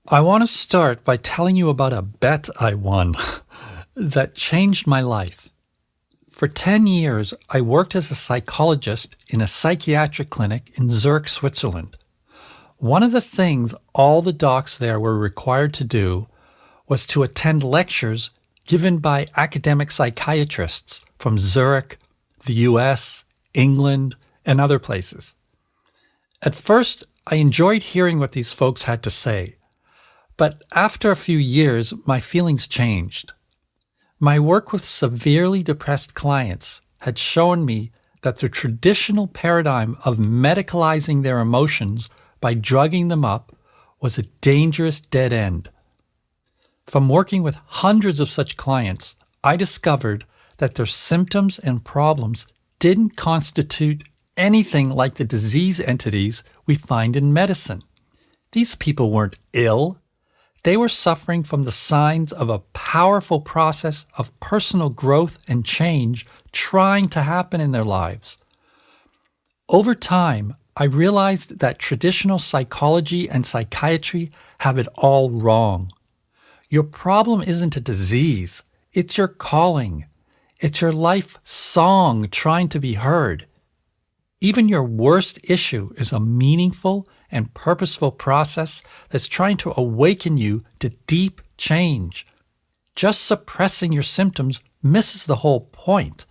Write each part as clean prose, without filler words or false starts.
I want to start by telling you about a bet I won that changed my life. For 10 years, I worked as a psychologist in a psychiatric clinic in Zurich, Switzerland. One of the things all the docs there were required to do was to attend lectures given by academic psychiatrists from Zurich, the US, England, and other places. At first, I enjoyed hearing what these folks had to say. But after a few years, my feelings changed. My work with severely depressed clients had shown me that the traditional paradigm of medicalizing their emotions by drugging them up was a dangerous dead end. From working with hundreds of such clients, I discovered that their symptoms and problems didn't constitute anything like the disease entities we find in medicine. These people weren't ill. They were suffering from the signs of a powerful process of personal growth and change trying to happen in their lives. Over time, I realized that traditional psychology and psychiatry have it all wrong. Your problem isn't a disease. It's your calling. It's your life song trying to be heard. Even your worst issue is a meaningful and purposeful process that's trying to awaken you to deep change. Just suppressing your symptoms misses the whole point.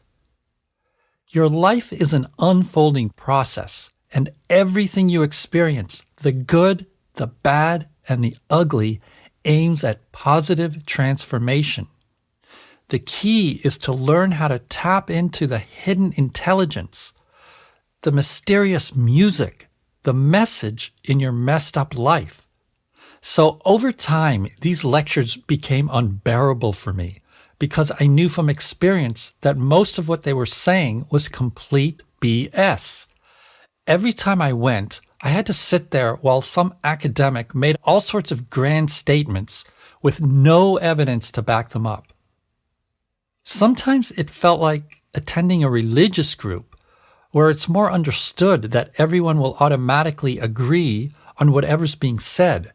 Your life is an unfolding process, and everything you experience, the good, the bad, and the ugly, aims at positive transformation. The key is to learn how to tap into the hidden intelligence, the mysterious music, the message in your messed up life. So over time, these lectures became unbearable for me because I knew from experience that most of what they were saying was complete BS. Every time I went, I had to sit there while some academic made all sorts of grand statements with no evidence to back them up. Sometimes it felt like attending a religious group where it's more understood that everyone will automatically agree on whatever's being said,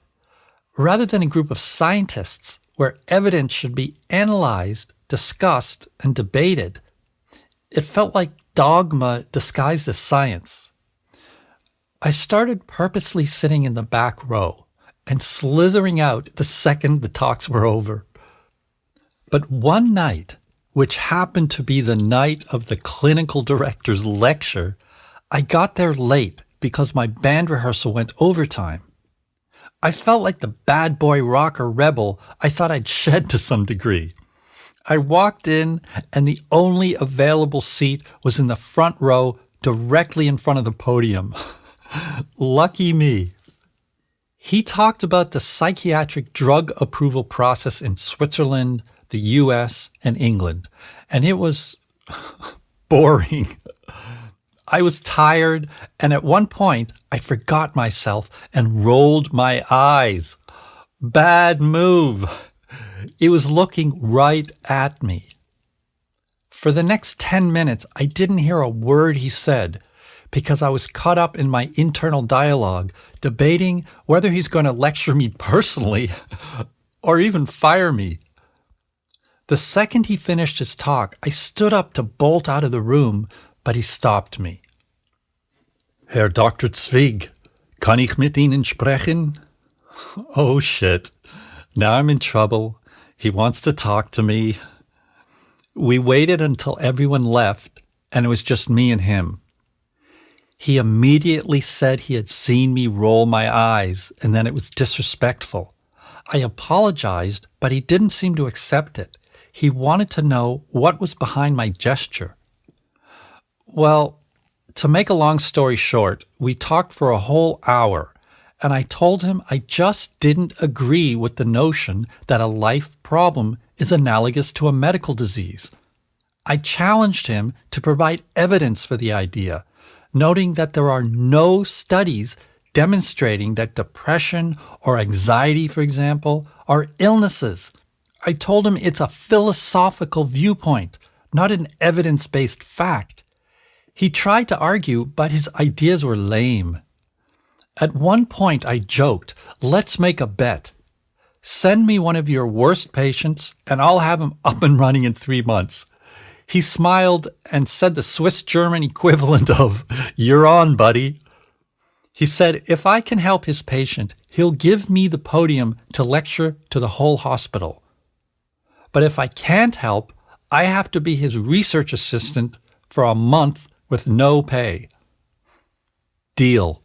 rather than a group of scientists where evidence should be analyzed, discussed, and debated. It felt like dogma disguised as science. I started purposely sitting in the back row and slithering out the second the talks were over. But one night, which happened to be the night of the clinical director's lecture, I got there late because my band rehearsal went overtime. I felt like the bad boy rocker rebel I thought I'd shed to some degree. I walked in, and the only available seat was in the front row directly in front of the podium. Lucky me. He talked about the psychiatric drug approval process in Switzerland, the US, and England, and it was boring. I was tired, and at one point, I forgot myself and rolled my eyes. Bad move. It was looking right at me. For the next 10 minutes, I didn't hear a word he said because I was caught up in my internal dialogue, debating whether he's going to lecture me personally or even fire me. The second he finished his talk, I stood up to bolt out of the room, but he stopped me. Herr Dr. Zwig, kann ich mit Ihnen sprechen? Oh shit. Now I'm in trouble. He wants to talk to me. We waited until everyone left, and it was just me and him. He immediately said he had seen me roll my eyes, and then it was disrespectful. I apologized, but he didn't seem to accept it. He wanted to know what was behind my gesture. Well, to make a long story short, we talked for a whole hour, and I told him I just didn't agree with the notion that a life problem is analogous to a medical disease. I challenged him to provide evidence for the idea, noting that there are no studies demonstrating that depression or anxiety, for example, are illnesses. I told him it's a philosophical viewpoint, not an evidence-based fact. He tried to argue, but his ideas were lame. At one point I joked, let's make a bet. Send me one of your worst patients, and I'll have him up and running in 3 months. He smiled and said the Swiss-German equivalent of, "You're on, buddy." He said, if I can help his patient, he'll give me the podium to lecture to the whole hospital. But if I can't help, I have to be his research assistant for a month with no pay. Deal.